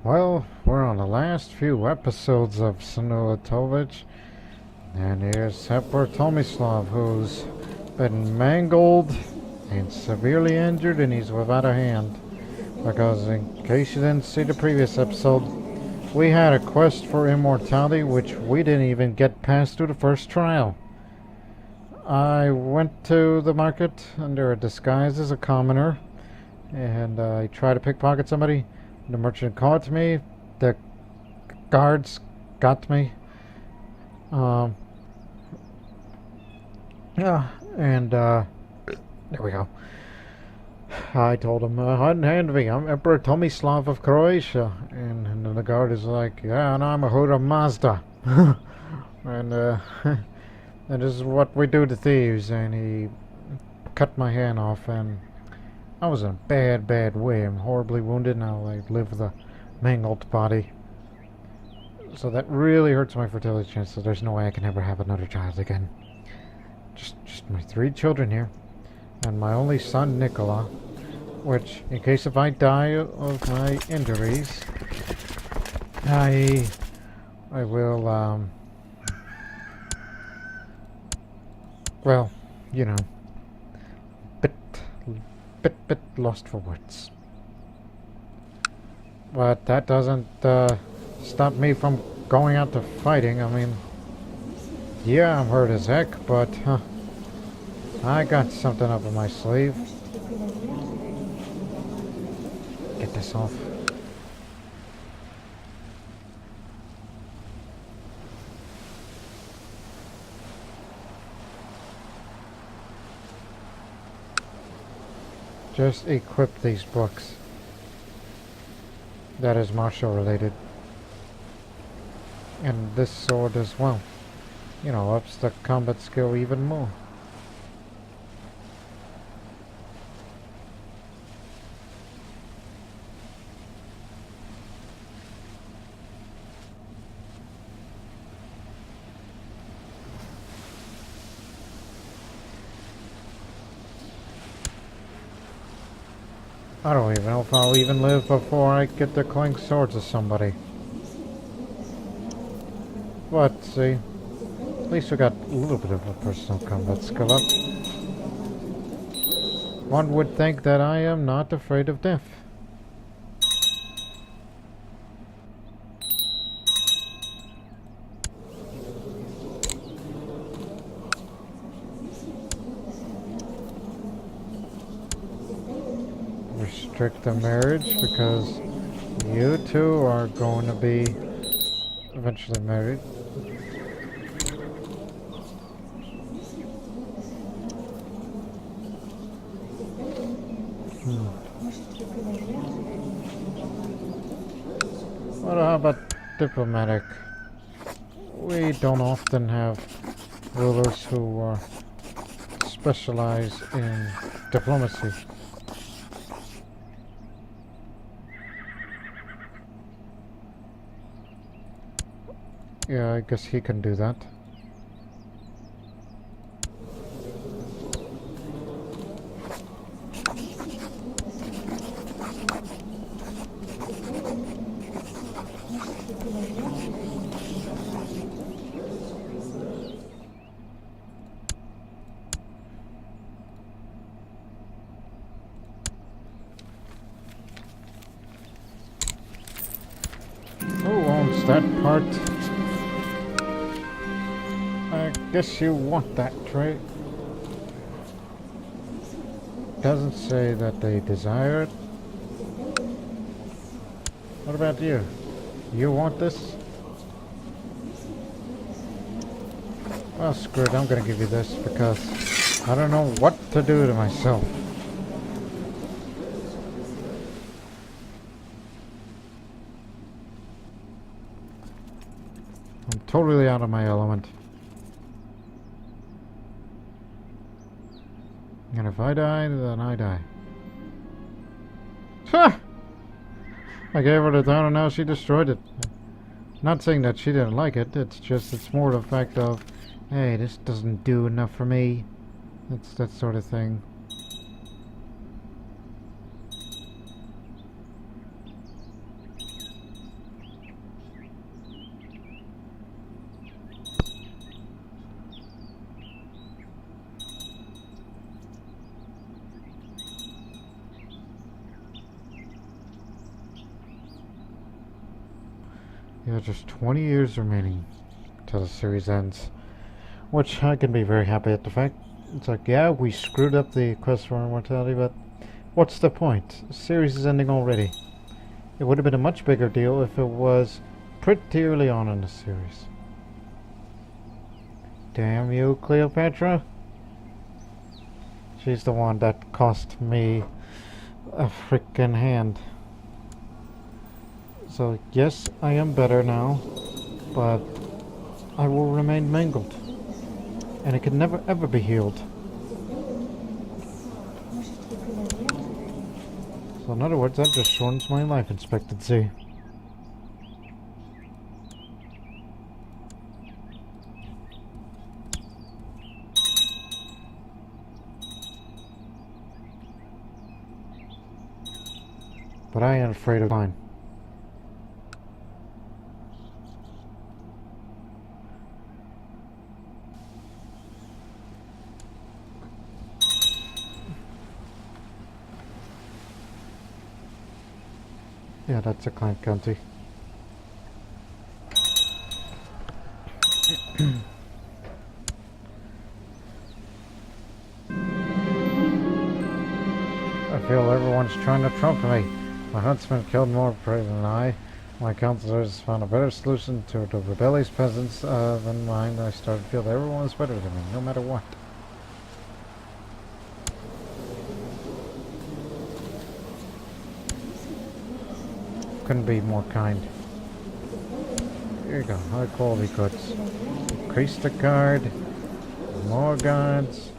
Well, we're on the last few episodes of Senulatovic, and here's Emperor Tomislav, who's been mangled and severely injured, and he's without a hand. Because, in case you didn't see the previous episode, we had a quest for immortality, which we didn't even get past through the first trial. I went to the market under a disguise as a commoner, and I tried to pickpocket somebody. The merchant called to me. The guards got me. Um, yeah, and there we go. I told him, hand me, I'm Emperor Tomislav of Croatia. And then the guard is like, yeah, and I'm a Huda Mazda. and and this is what we do to thieves. And he cut my hand off, and I was in a bad way. I'm horribly wounded. Now I live with a mangled body. So that really hurts my fertility chance. So there's no way I can ever have another child again. Just my 3 children here. And my only son, Nikola. Which, in case if I die of my injuries, I will, well, you know, bit lost for words. But that doesn't stop me from going out to fighting. I mean, yeah, I'm hurt as heck, but I got something up in my sleeve. Get this off. Just equip these books. That is martial related. And this sword as well. You know, ups the combat skill even more. I don't even know if I'll even live before I get to clink swords with somebody. But, see, at least we got a little bit of a personal combat skill up. One would think that I am not afraid of death. Restrict the marriage because you two are going to be eventually married. What about diplomatic? We don't often have rulers who specialize in diplomacy. Yeah, I guess he can do that. Who owns that part? I guess you want that trait. Doesn't say that they desire it. What about you? You want this? Well, screw it, I'm gonna give you this because I don't know what to do to myself. I'm totally out of my element. And if I die, then I die. Ha! I gave her the town and now she destroyed it. Not saying that she didn't like it, it's more the fact of, hey, this doesn't do enough for me. It's that sort of thing. Yeah, just 20 years remaining till the series ends. Which I can be very happy at the fact. It's like, yeah, we screwed up the quest for immortality, but what's the point? The series is ending already. It would have been a much bigger deal if it was pretty early on in the series. Damn you, Cleopatra. She's the one that cost me a frickin' hand. So, yes, I am better now, but I will remain mangled. And it can never ever be healed. So in other words, that just shortens my life expectancy. But I ain't afraid of mine. Yeah, that's a clan county. I feel everyone's trying to trump me. My huntsman killed more prey than I. My counselors found a better solution to the rebellious peasants than mine. I started to feel that everyone was better than me, no matter what. Couldn't be more kind. Here you go, high quality goods. Increase the guard. More guards.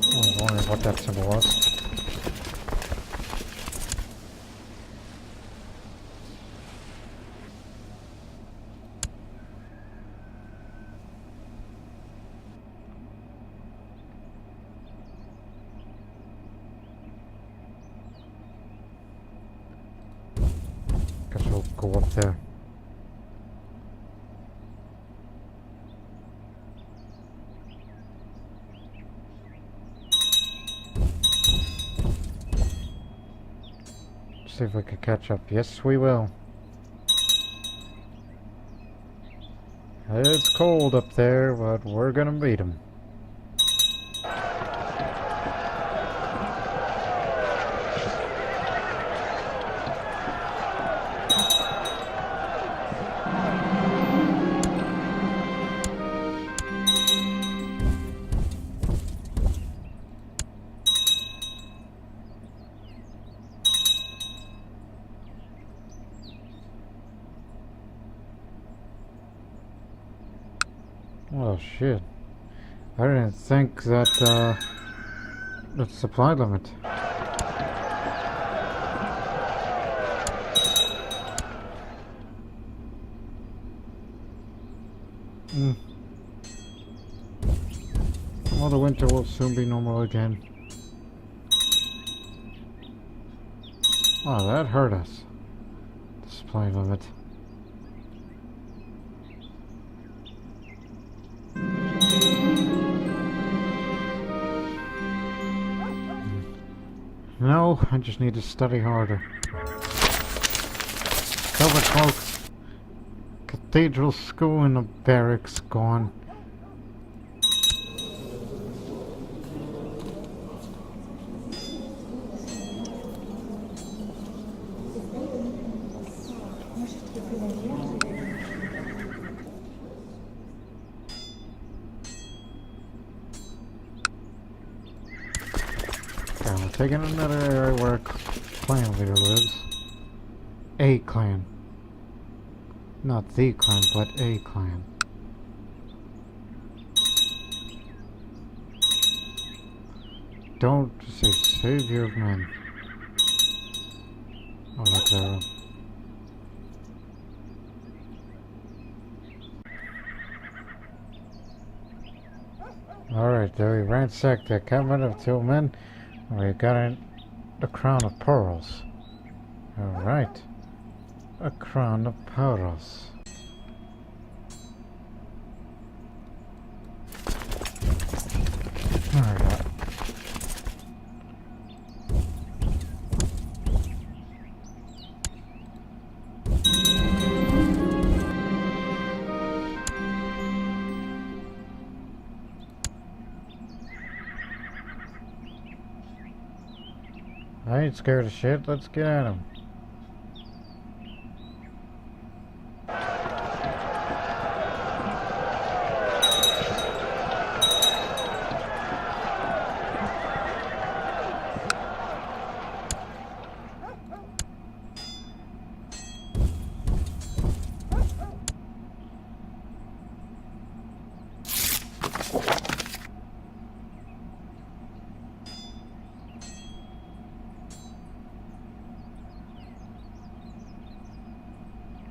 I was wondering what that symbol was. Guess we'll go up there. See if we can catch up. Yes, we will. It's cold up there, but we're gonna beat them. Oh shit. I didn't think that the supply limit. Well, the winter will soon be normal again. Oh, that hurt us. The supply limit. No, I just need to study harder. Cover cloaks. Cathedral school and the barracks gone. We're taking another area where a clan leader lives. A clan. Not the clan, but a clan. Don't say savior of men. I like that. Alright, there we ransacked the cabinet of two men. We got a crown of pearls. Alright. A crown of pearls. Alright. I ain't scared of shit. Let's get at him.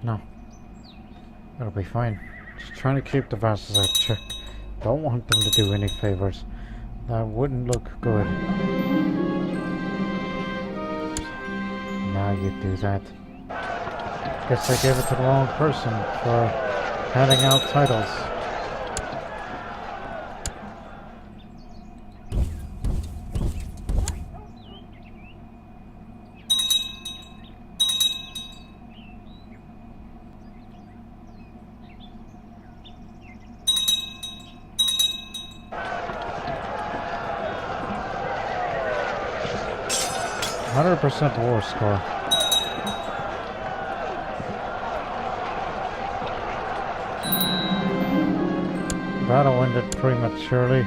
No. It'll be fine. Just trying to keep the vassals at check. Don't want them to do any favors. That wouldn't look good. Now you do that. Guess I gave it to the wrong person for handing out titles. 100% war score. Battle ended prematurely.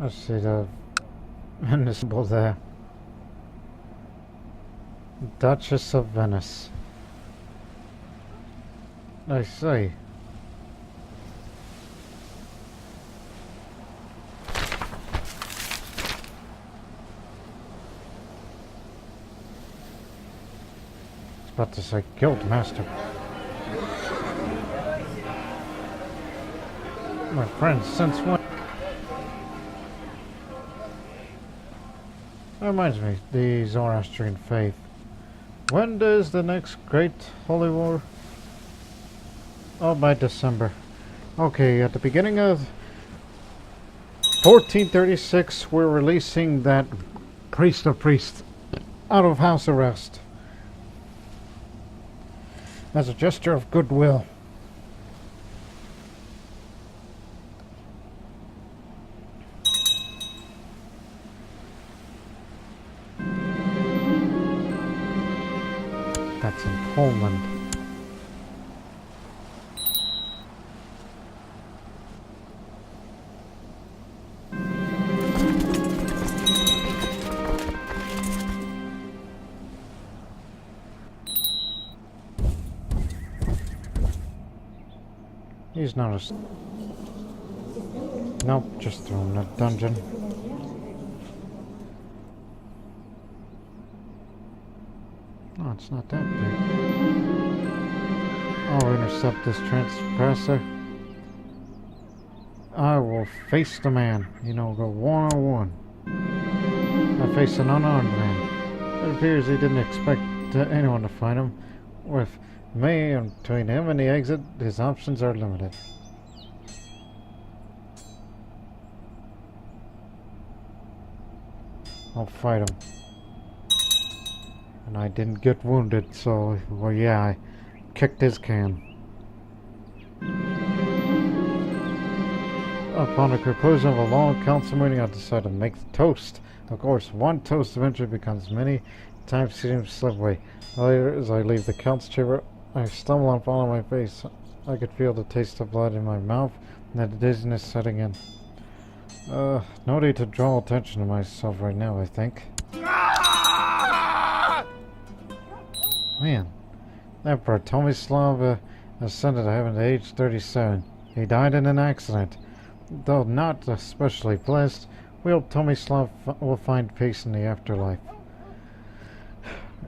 Let's see the symbol there. Duchess of Venice. I see. About to say guild master. My friend, since when? That reminds me, the Zoroastrian faith. When does the next great holy war? Oh, by December. Okay, at the beginning of 1436, we're releasing that priest of priests out of house arrest. As a gesture of goodwill. That's in Poland. He's not a... Nope, just throw him in a dungeon. Oh, it's not that big. I'll intercept this transgressor. I will face the man. You know, go one-on-one. I face an unarmed man. It appears he didn't expect anyone to find him. With me and between him and the exit, his options are limited. I'll fight him. And I didn't get wounded, so, well, yeah, I kicked his can. Upon the conclusion of a long council meeting, I decided to make the toast. Of course, one toast eventually becomes many. Time seems to slip away. Later, as I leave the council chamber, I stumble and fall on my face. I could feel the taste of blood in my mouth and the dizziness setting in. No need to draw attention to myself right now, I think. Man, Emperor Tomislav ascended to heaven at age 37. He died in an accident. Though not especially blessed, we hope Tomislav will find peace in the afterlife.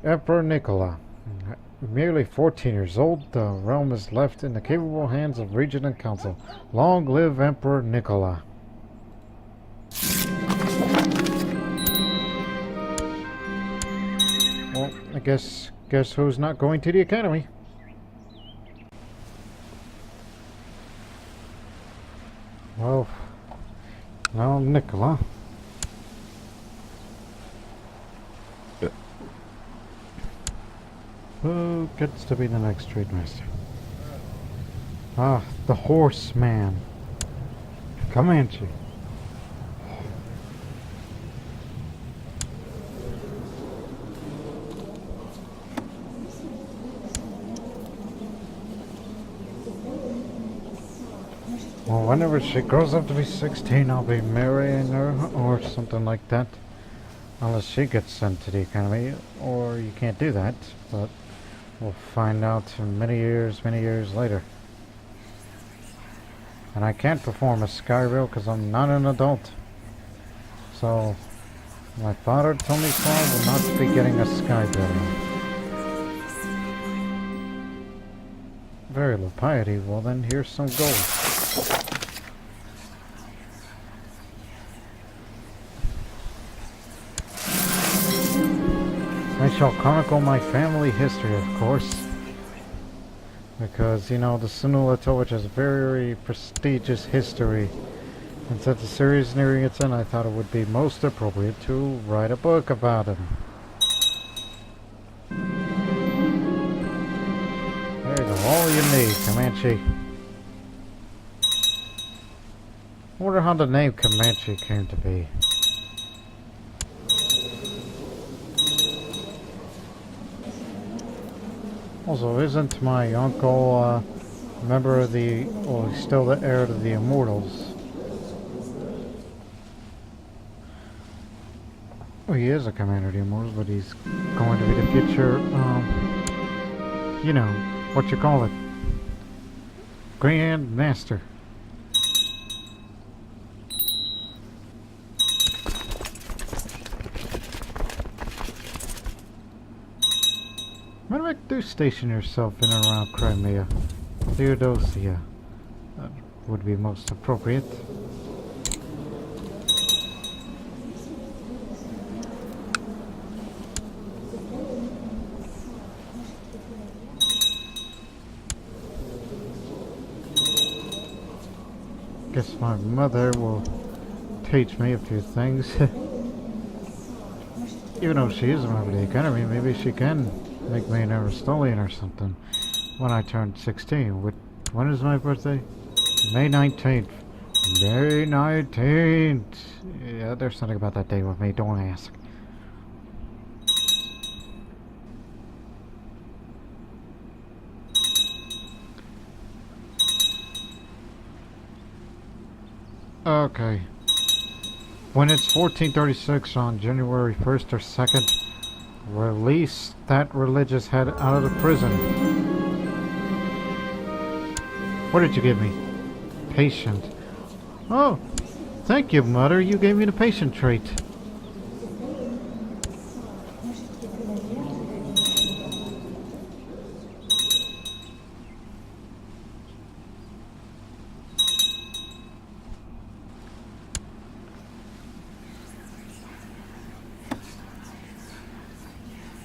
Emperor Nikola. Merely 14 years old, the realm is left in the capable hands of Regent and Council. Long live Emperor Nikola. Well, I guess who's not going to the academy? Well, now Nikola. Who gets to be the next trade master? Ah, the horseman. Comanche. Well, whenever she grows up to be 16, I'll be marrying her or something like that. Unless she gets sent to the academy, or you can't do that, but we'll find out many years later. And I can't perform a sky rail because I'm not an adult. So, my father told me so I will not be getting a sky rail. Very low piety. Well then, here's some gold. I shall chronicle my family history, of course. Because, you know, the Senulatovic has a very prestigious history. And since the series is nearing its end, I thought it would be most appropriate to write a book about him. There you go, all you need, Comanche. I wonder how the name Comanche came to be. Also, isn't my uncle a member of the, well, he's still the heir to the Immortals? Well, he is a commander of the Immortals, but he's going to be the future, you know, what you call it, Grand Master. Do station yourself in and around Crimea. Theodosia. That would be most appropriate. Guess my mother will teach me a few things. Even though she is a member of the academy, maybe she can make me an Aristotelian or something when I turn 16. When is my birthday? May 19th. May 19th. Yeah, there's something about that day with me. Don't ask. Okay. When it's 1436 on January 1st or 2nd, release that religious head out of the prison. What did you give me? Patient. Oh, thank you, Mother. You gave me the patient trait.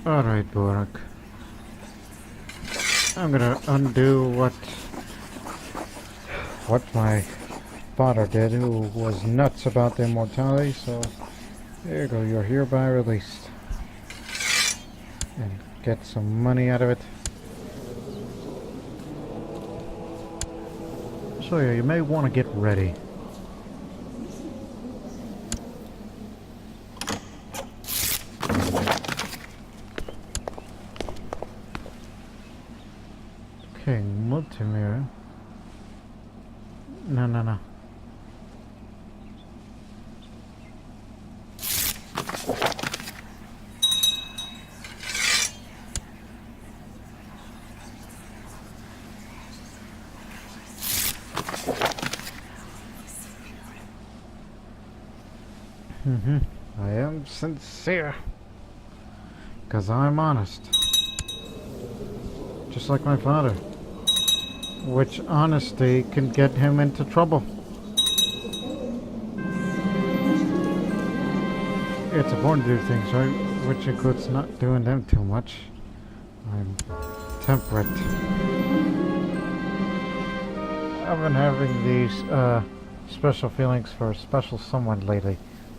Alright, Borak. I'm gonna undo what my father did, who was nuts about the immortality, so There you go, you're hereby released. And get some money out of it. So yeah, you may want to get ready. Okay, multimeter. No. I am sincere. Because I'm honest. Just like my father. Which honesty can get him into trouble. It's important to do things right, which includes not doing them too much. I'm temperate. I've been having these special feelings for a special someone lately.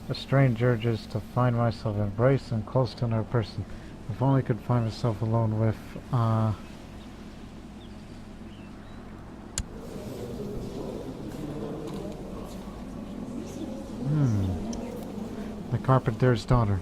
A strange urges to find myself embraced and close to another person. If only I could find myself alone with, the carpenter's daughter.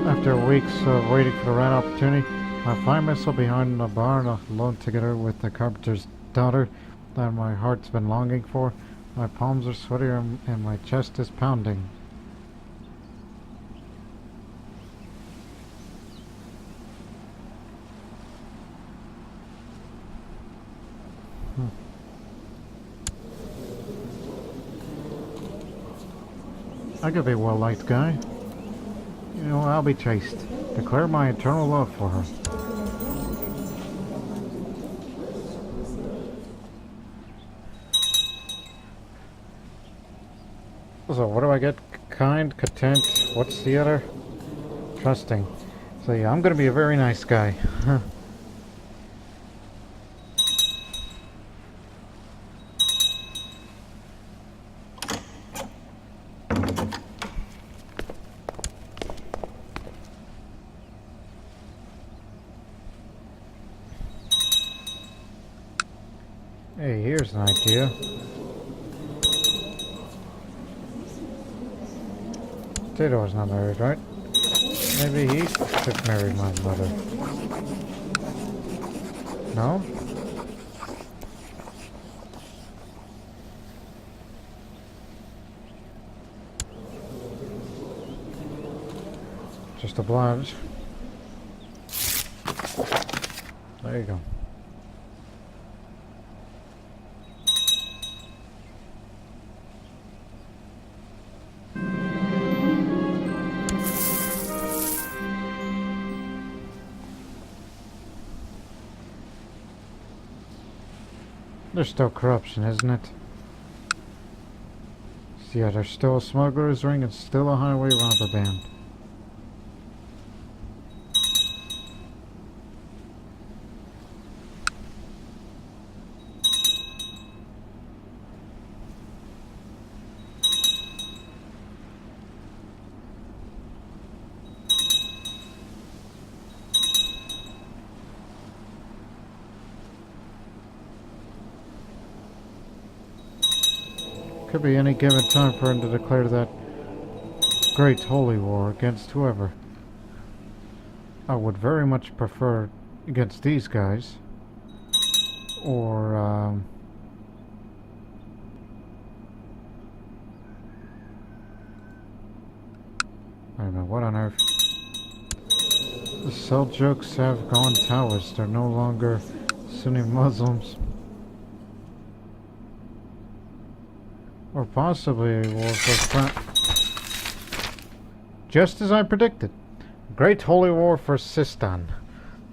After weeks of waiting for the right opportunity, I find myself behind the barn alone together with the carpenter's daughter that my heart's been longing for. My palms are sweaty and my chest is pounding. I could be a well-liked guy. You know, I'll be chaste. Declare my eternal love for her. So, what do I get? Kind, content, what's the other? Trusting. So yeah, I'm gonna be a very nice guy. Hey, here's an idea. Theodore's not married, right? Maybe he should marry my mother. No? Just oblige. There you go. There's still corruption, isn't it? So yeah, there's still a smuggler's ring and still a highway robber band. Could be any given time for him to declare that great holy war against whoever. I would very much prefer against these guys. Or, wait a minute, what on earth? The Seljuks have gone Taoist. They're no longer Sunni Muslims. Or possibly a war for just as I predicted. Great Holy War for Sistan.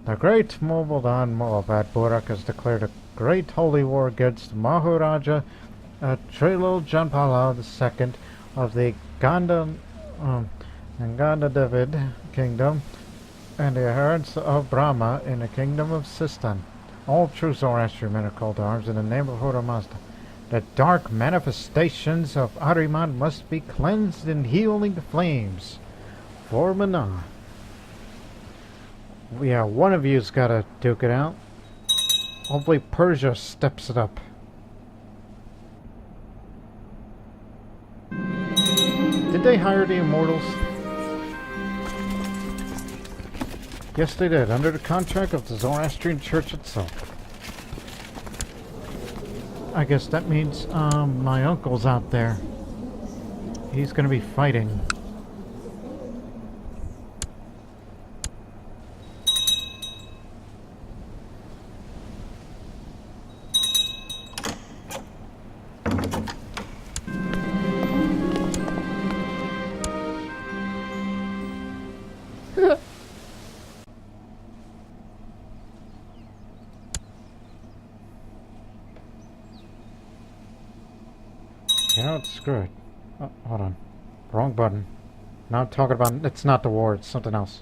The Great Mohammedan Moabad Burak has declared a Great Holy War against Maharaja Ljiljana II of the Ganda David kingdom and the adherents of Brahma in the kingdom of Sistan. All true Zoroastrian men are called to arms in the name of Ahura Mazda. The dark manifestations of Ahriman must be cleansed in healing flames. For Mana. Yeah, one of you's gotta duke it out. Hopefully Persia steps it up. Did they hire the Immortals? Yes, they did, under the contract of the Zoroastrian Church itself. I guess that means my uncle's out there. He's gonna be fighting. You know, screw it. Oh, hold on. Wrong button. Now I'm talking about... It's not the war, it's something else.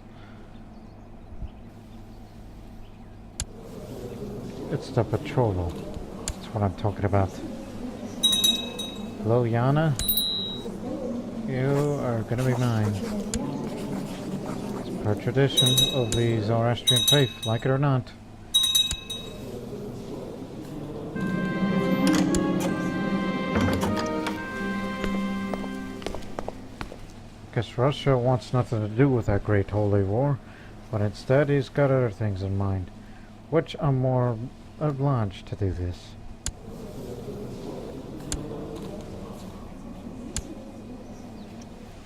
It's the patrol. That's what I'm talking about. Ljiljana. You are gonna be mine. It's per tradition of the Zoroastrian faith, like it or not. Guess Russia wants nothing to do with that great holy war, but instead he's got other things in mind, which I'm more obliged to do this.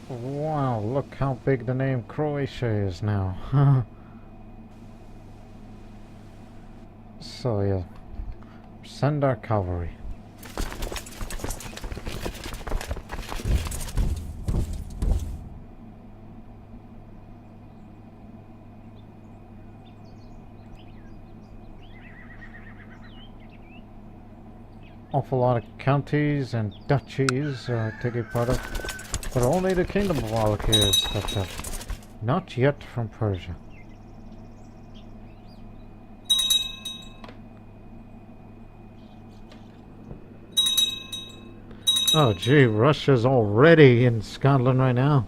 Wow, look how big the name Croatia is now. So yeah, send our cavalry. Awful lot of counties and duchies taking part of, but only the kingdom of Wallachia is stepped up. Not yet from Persia. Oh gee, Russia's already in Scotland right now.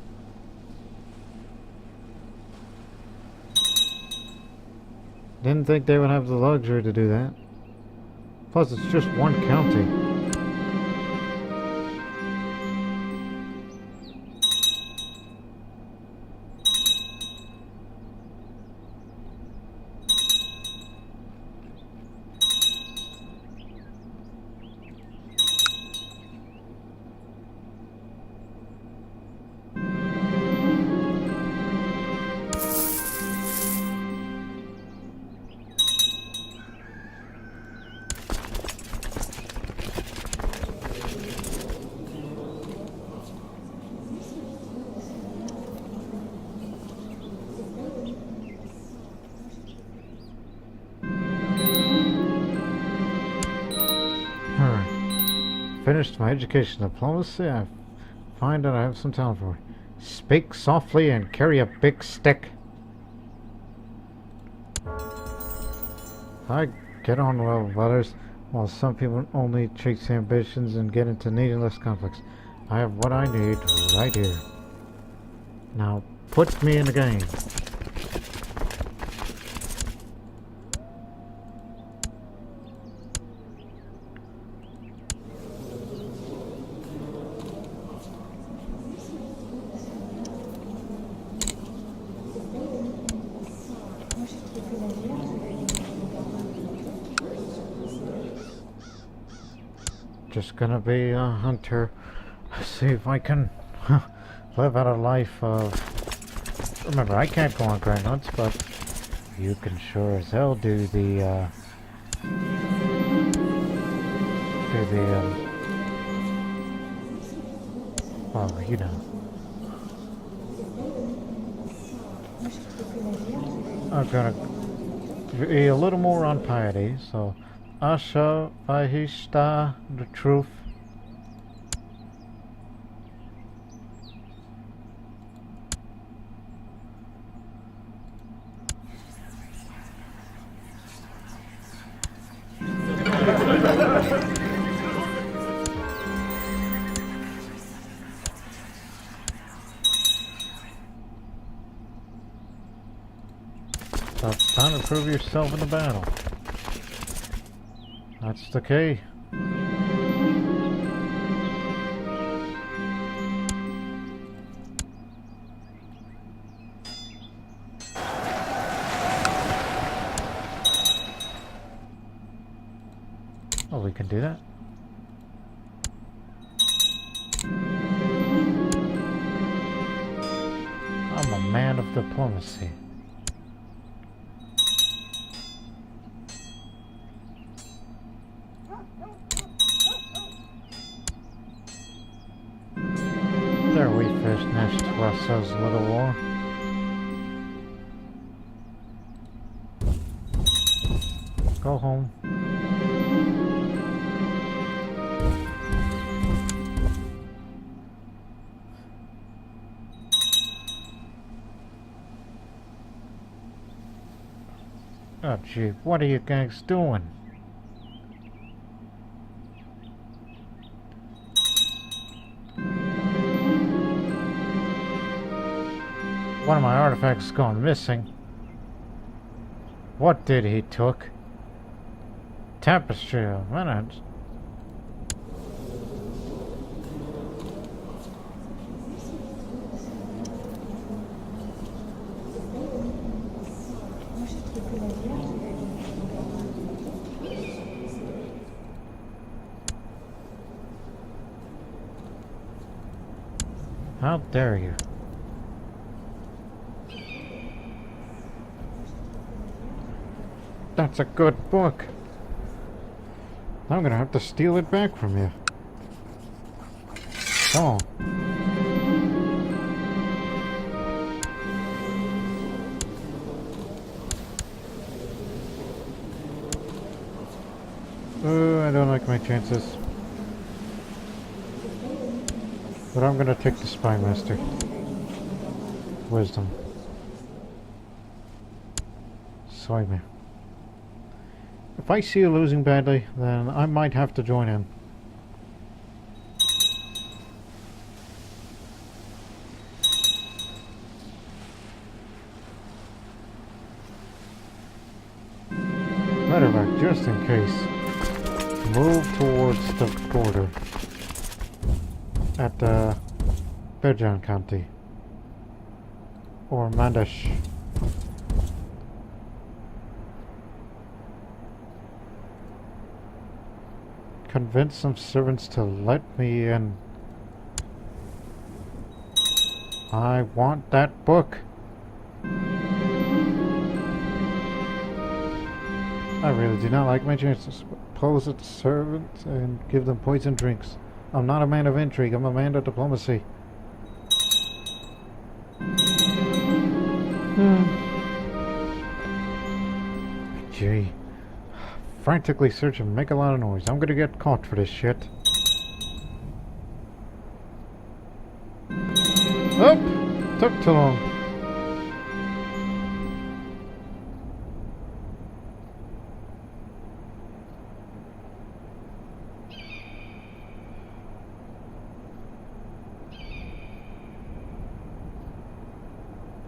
Didn't think they would have the luxury to do that. Plus, it's just one county. Finished my education in diplomacy. I find that I have some talent for it. Speak softly and carry a big stick. I get on well with others, while some people only chase ambitions and get into needless conflicts. I have what I need right here. Now put me in the game. Just gonna be a hunter. See if I can live out a life of... Remember, I can't go on grand hunts, but you can sure as hell do the well, you know. I'm gonna be a little more on piety, so Asha Vahishta, the truth. So it's time to prove yourself in the battle. That's the key. Oh, we can do that. I'm a man of diplomacy. There we finished Russia's little war. Go home. Oh gee, what are you guys doing? One of my artifacts has gone missing. What did he took? Tapestry of minutes. How dare you? That's a good book. I'm gonna have to steal it back from you. Come on. I don't like my chances. But I'm gonna take the Spy Master. Wisdom. Soy me. If I see you losing badly, then I might have to join in. Matter of fact, just in case, move towards the border at Bejan County or Mandash. Convince some servants to let me in. I want that book. I really do not like my chances. Pose at the servants and give them poison drinks. I'm not a man of intrigue, I'm a man of diplomacy. Gee. Frantically search and make a lot of noise. I'm gonna get caught for this shit. Oh! Took too long.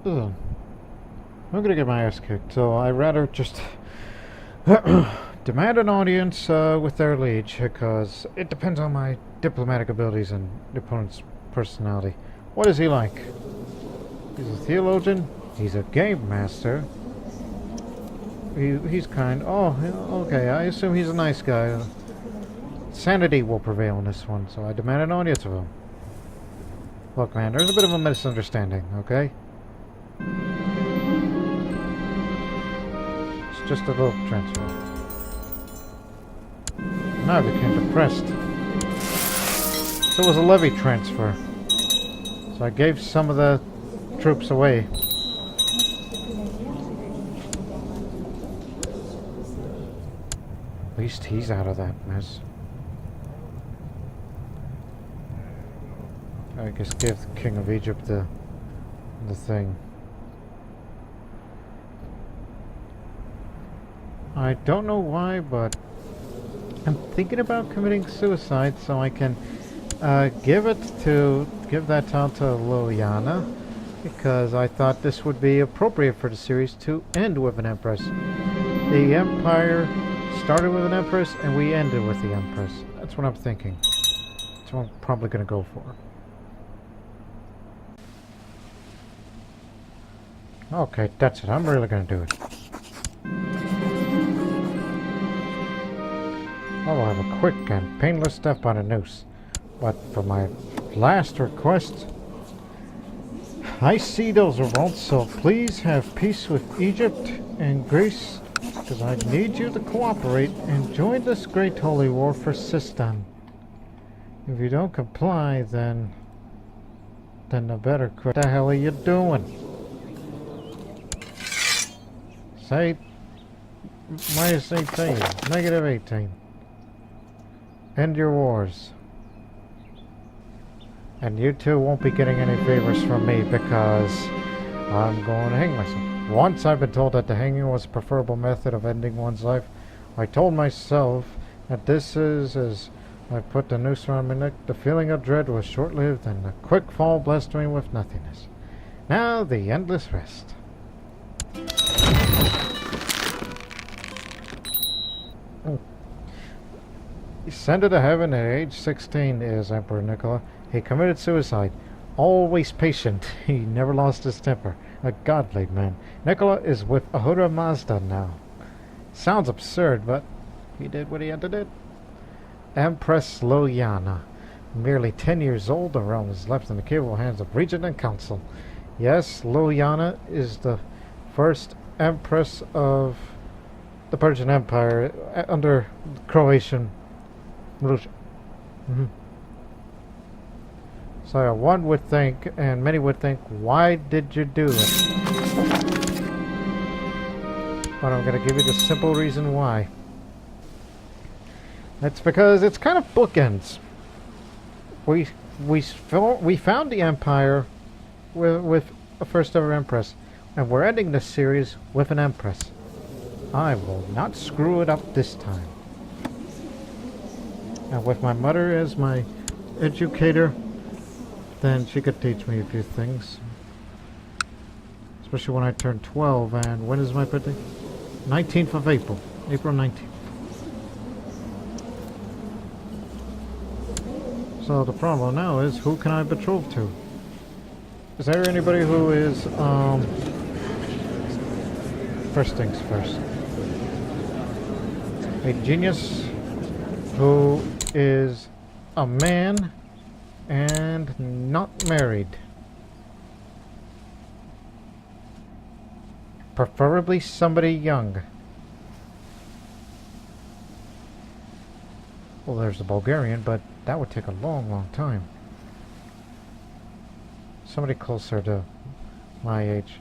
Ugh. I'm gonna get my ass kicked, so I'd rather just demand an audience with their liege, because it depends on my diplomatic abilities and the opponent's personality. What is he like? He's a theologian. He's a game master. He's kind. Oh, okay. I assume he's a nice guy. Sanity will prevail in this one, so I demand an audience of him. Look, man, there's a bit of a misunderstanding, okay? It's just a little transfer. Now I became depressed. So it was a levy transfer. So I gave some of the troops away. At least he's out of that mess. I guess give the King of Egypt the thing. I don't know why, but I'm thinking about committing suicide so I can give that child to Ljiljana, because I thought this would be appropriate for the series to end with an Empress. The Empire started with an Empress, and we ended with the Empress. That's what I'm thinking. That's what I'm probably going to go for. Okay, that's it. I'm really going to do it. I'll have a quick and painless step on a noose. But for my last request, I see those revolts, so please have peace with Egypt and Greece, because I need you to cooperate and join this great holy war for Sistan. If you don't comply, then the better quit. What the hell are you doing? Say minus 18, negative 18. End your wars. And you two won't be getting any favors from me because I'm going to hang myself. Once I've been told that the hanging was a preferable method of ending one's life, I told myself that this is as I put the noose around my neck. The feeling of dread was short-lived and the quick fall blessed me with nothingness. Now the endless rest. Ascended to heaven at age 16 is Emperor Nikola. He committed suicide. Always patient. He never lost his temper. A godly man. Nikola is with Ahura Mazda now. Sounds absurd, but he did what he had to do. Empress Ljiljana. Merely 10 years old, the realm is left in the capable hands of regent and council. Yes, Ljiljana is the first empress of the Persian Empire under Croatian rulership. So one would think, and many would think, why did you do it? But I'm going to give you the simple reason why. That's because it's kind of bookends. We found the Empire with a first ever Empress, and we're ending this series with an Empress. I will not screw it up this time. And with my mother as my educator, then she could teach me a few things. Especially when I turn 12, and when is my birthday? 19th of April. April 19th. So the problem now is, who can I betroth to? Is there anybody who is, first things first. A genius who is a man and not married. Preferably somebody young. Well, there's the Bulgarian, but that would take a long, long time. Somebody closer to my age.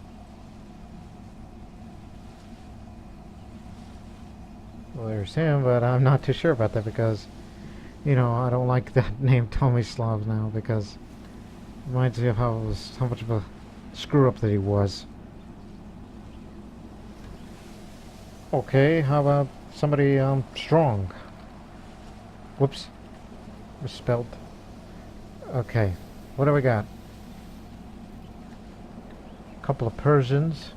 Well, there's him, but I'm not too sure about that because, you know, I don't like that name Tomislav now because it reminds me of how much of a screw up that he was. Okay, how about somebody strong? Whoops, misspelled. Okay, what do we got? A couple of Persians.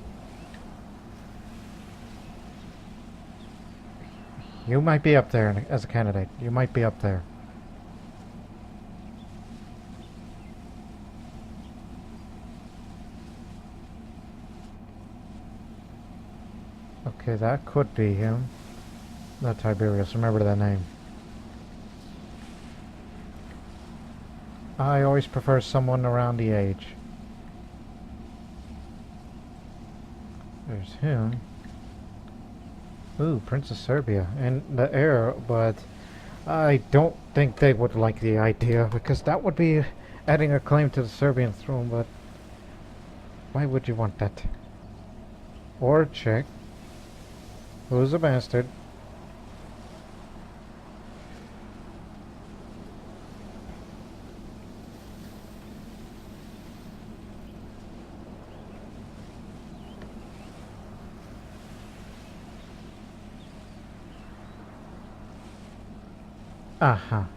You might be up there as a candidate. You might be up there. Okay, that could be him. Not Tiberius, remember that name. I always prefer someone around the age. There's him. Ooh, Prince of Serbia and the heir, but I don't think they would like the idea because that would be adding a claim to the Serbian throne, but why would you want that? Or a Czech, who's a bastard. Aha.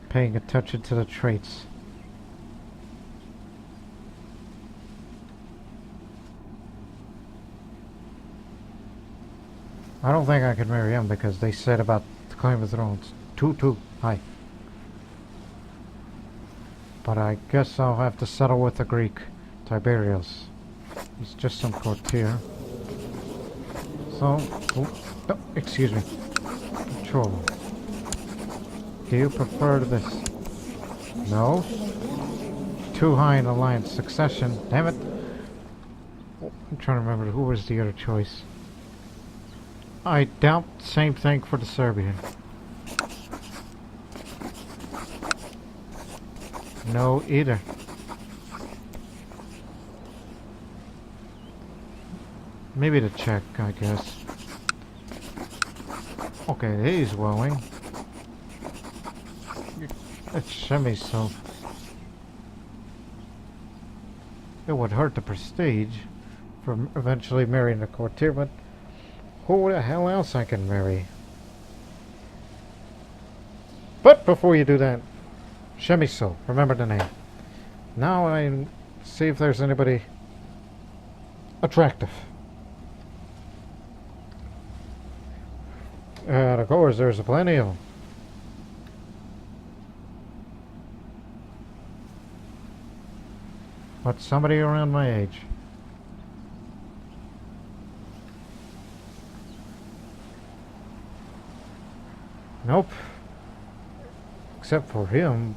Paying attention to the traits. I don't think I could marry him because they said about the claim of thrones. 2-2. Hi. But I guess I'll have to settle with the Greek, Tiberius. He's just some courtier. So, oh, excuse me. Control. Do you prefer this? No? Too high in alliance succession. Damn it. I'm trying to remember who was the other choice. I doubt same thing for the Serbian. No, either. Maybe the Czech, I guess. Okay, he's willing. It's shimmy, so it would hurt the prestige from eventually marrying a courtier, but who the hell else I can marry? But before you do that, Shemiso, remember the name. Now I see if there's anybody attractive. And of course, there's plenty of them. But somebody around my age. Nope. Except for him.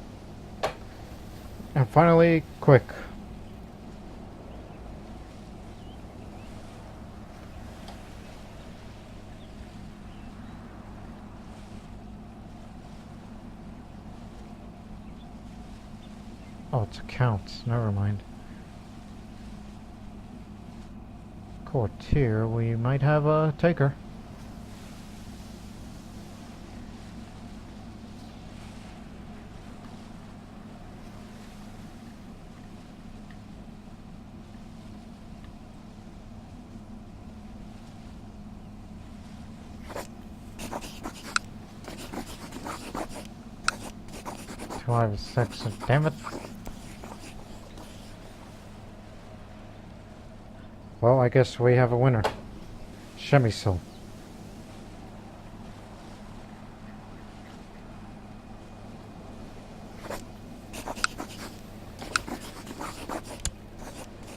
And finally, quick. Oh, it's accounts. Never mind. Courtier, we might have a taker. Do I have a section? Damn it. Well, I guess we have a winner. Shemiso.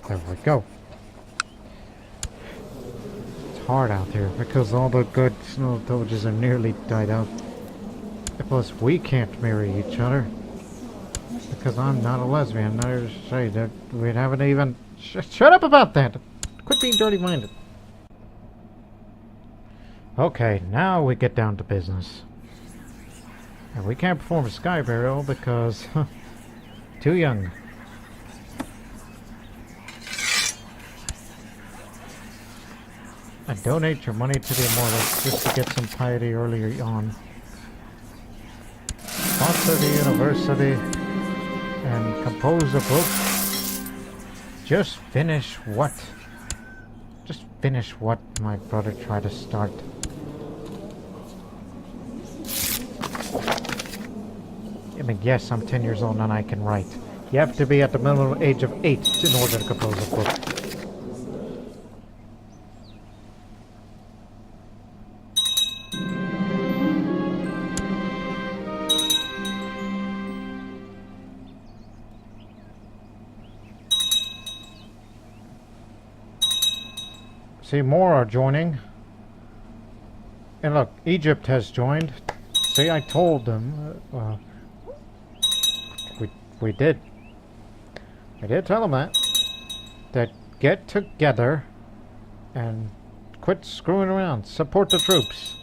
There we go. It's hard out here because all the good Senulatovics are nearly died out. Plus, we can't marry each other because I'm not a lesbian. Neither is she. We haven't even. Shut up about that. Quit being dirty-minded. Okay, now we get down to business. And we can't perform a sky burial because too young. And donate your money to the Immortals just to get some piety earlier on. Sponsor the university and compose a book. Just finish what my brother tried to start. I mean, yes, I'm 10 years old and I can write. You have to be at the minimum age of 8 in order to compose a book. See, more are joining. And look, Egypt has joined. See, I told them. We did. I did tell them that get together and quit screwing around. Support the troops.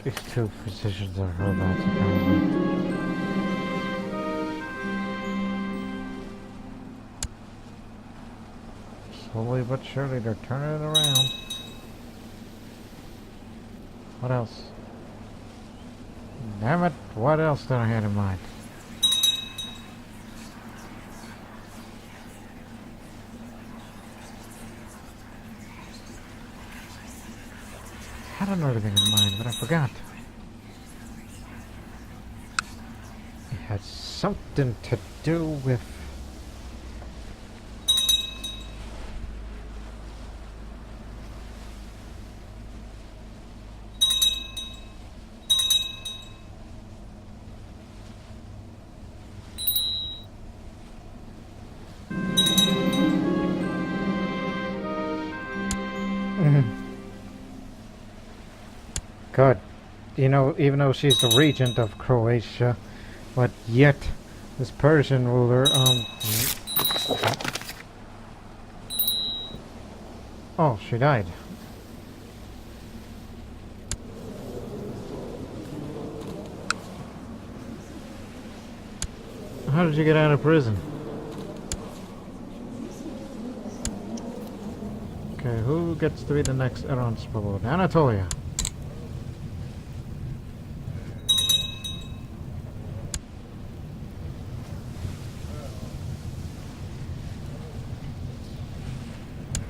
These two physicians are robots, apparently. Slowly but surely they're turning it around. What else? Damn it, what else did I have in mind? I had another thing in mind, but I forgot. It had something to do with... God, you know, even though she's the regent of Croatia, but yet this Persian ruler, oh, she died. How did you get out of prison? Okay, who gets to be the next Eronspovo? Anatolia.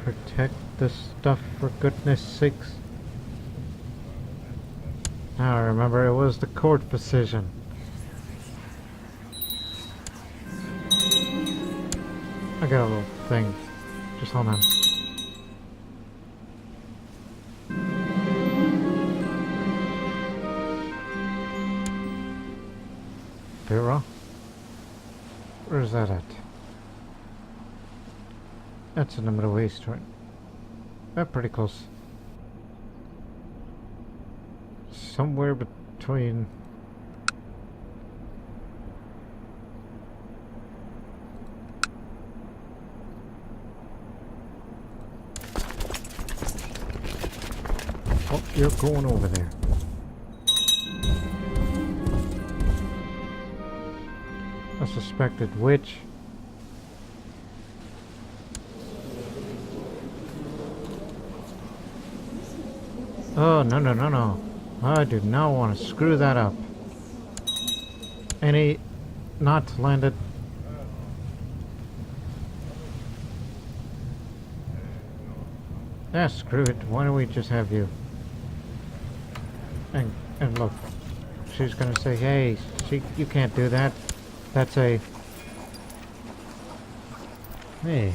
Protect the stuff, for goodness sakes. Now I remember it was the court decision. I got a little thing. Just hold on. Bureau? Where's that at? That's in the Middle East, right? Pretty close. Somewhere between... Oh, you're going over there. A suspected witch. Oh, no, no, no, no. I do not want to screw that up. Any not landed. Yeah, screw it. Why don't we just have you? And look, she's gonna say, hey, you can't do that. That's a... Hey.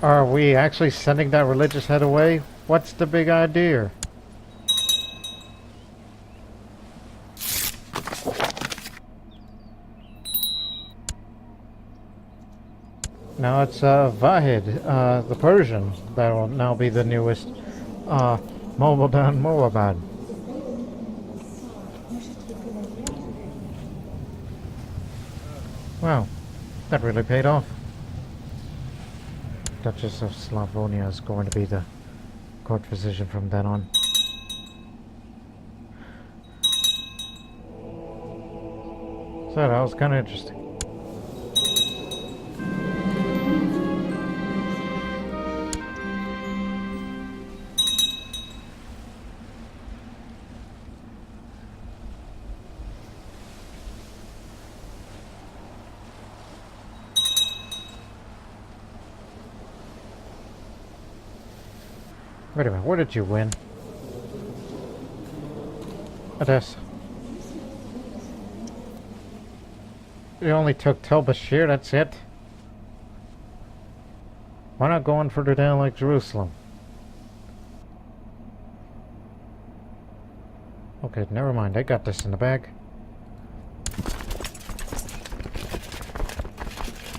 Are we actually sending that religious head away? What's the big idea? Now it's Vahid, the Persian, that will now be the newest Mohammedan Moabad. Wow, that really paid off. Duchess of Slavonia is going to be the court physician from then on. So that was kind of interesting. Wait a minute, where did you win? Odessa. You only took Tel Bashir, that's it? Why not going further down like Jerusalem? Okay, never mind, I got this in the bag.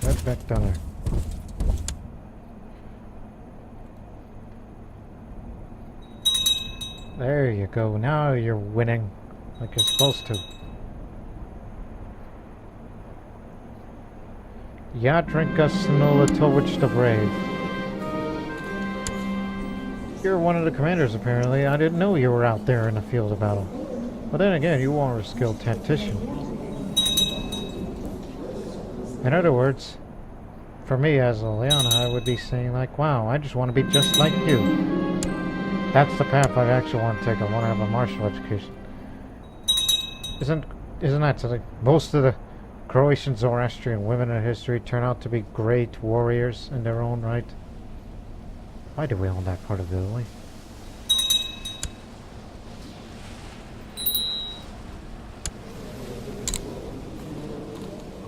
Right back down there. There you go, now you're winning like you're supposed to. Yadrinka Senulatovic the Brave. You're one of the commanders apparently. I didn't know you were out there in the field of battle. But then again, you are a skilled tactician. In other words, For me, as a Ljiljana, I would be saying like, wow, I just want to be just like you. That's the path I actually want to take. I want to have a martial education. Isn't that something? Most of the Croatian Zoroastrian women in history turn out to be great warriors in their own right. Why do we own that part of Italy?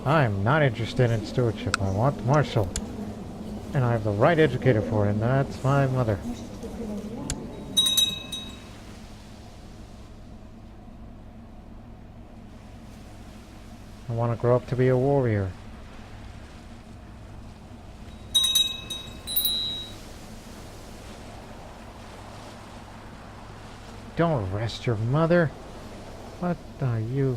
I'm not interested in stewardship. I want martial. And I have the right educator for it, and that's my mother. I want to grow up to be a warrior. Don't arrest your mother. What are you?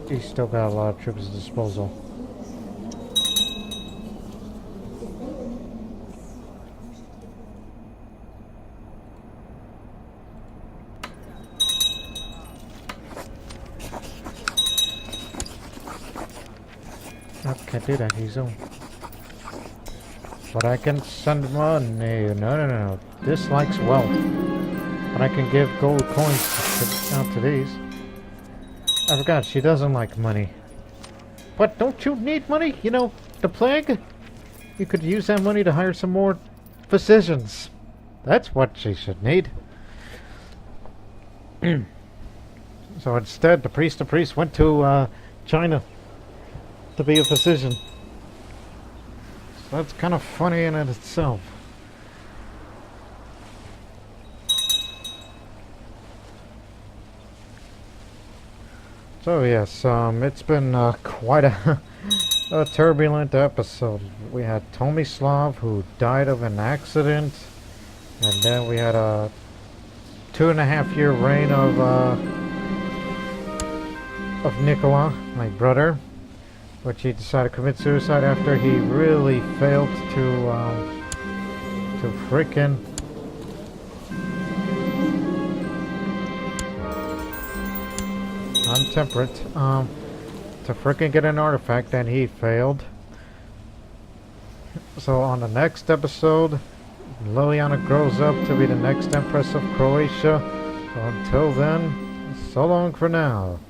He's still got a lot of troops at his disposal. I can't do that, he's on. But I can send money. No. This likes wealth. But I can give gold coins out to these. I forgot, she doesn't like money. But don't you need money? You know, the plague? You could use that money to hire some more physicians. That's what she should need. So instead, the priest went to China to be a physician. So that's kind of funny in it itself. So yes, it's been quite a turbulent episode. We had Tomislav, who died of an accident, and then we had a 2.5-year reign of Nikola, my brother, which he decided to commit suicide after he really failed to frickin' untemperate, to frickin' get an artifact, and he failed. So on the next episode, Ljiljana grows up to be the next Empress of Croatia. So until then, so long for now.